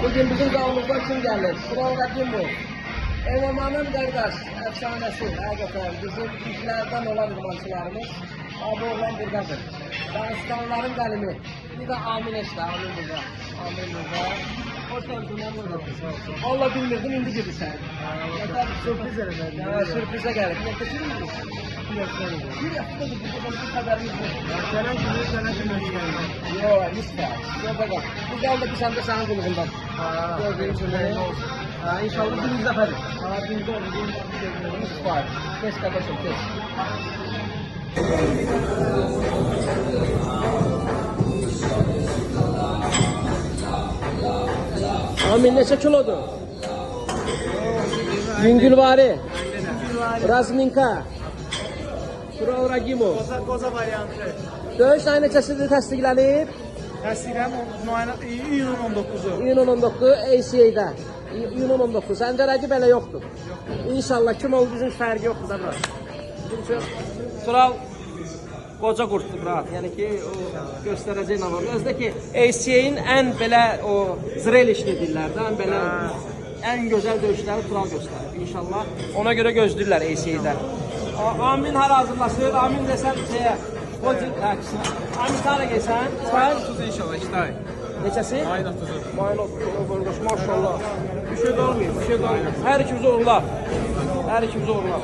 Bugün bizim qavmımızda kim gəlir? Tural Rəqimov. Evamanın qardaş, əfsanəsi, həqiqətən bizim işlərdən olan idmançılarımız. Abi oğlan buradadır. Dağıstanların qəlimi. Bir də Amin işte, Amin burada. Amin burada. Hoş geldin, Amin burada. Valla bilmirdim, indi gedirsən. Sürpriz elədim. Ya, sürprizə gəlib. Yetişir mi? Bir haftadır burada bir xəbərimiz yok. Sənə günü Yok, hiç var. Yolda qal. Bu qaldı ki, sən də sənin qulğundan. Gördüyün kimi. İnşallah birinci dəfədir. Birinci oldu. Hiç var. Kes qardaşım, kes. Amin neçə kilodur? Yüngülvari, Razminka, Tural Rəqimov. Qoza variantı. Döyüş ayı neçəsidir təsdiqlənib? Təsdiqləm iyunun 19-u. İyunun 19 ACA-də. İyunun 19. Səndə rəqib elə yoxdur. İnşallah kim oldu bizim fərqi yoxdur da bura. Tural qoca qurtdur bura. Yəni ki o göstərəcək nə var. Özdə ki ACA-in ən belə o zrelişli dillər də, ən belə ən gözəl döyüşləri Tural göstərir. İnşallah ona görə gözləyirlər ACA-də. Amin hər hazırlaşır. Amin desən şeyə Hoca taksin. Amin sana gelsen. Ayın 30 inşallah 2 ay. Neçəsi? Ayın 30. Ayın 30. Maşallah. Bir şey de olmuyor. Bir şey de olmuyor. Her ikimiz uğurlar. Her ikimiz uğurlar.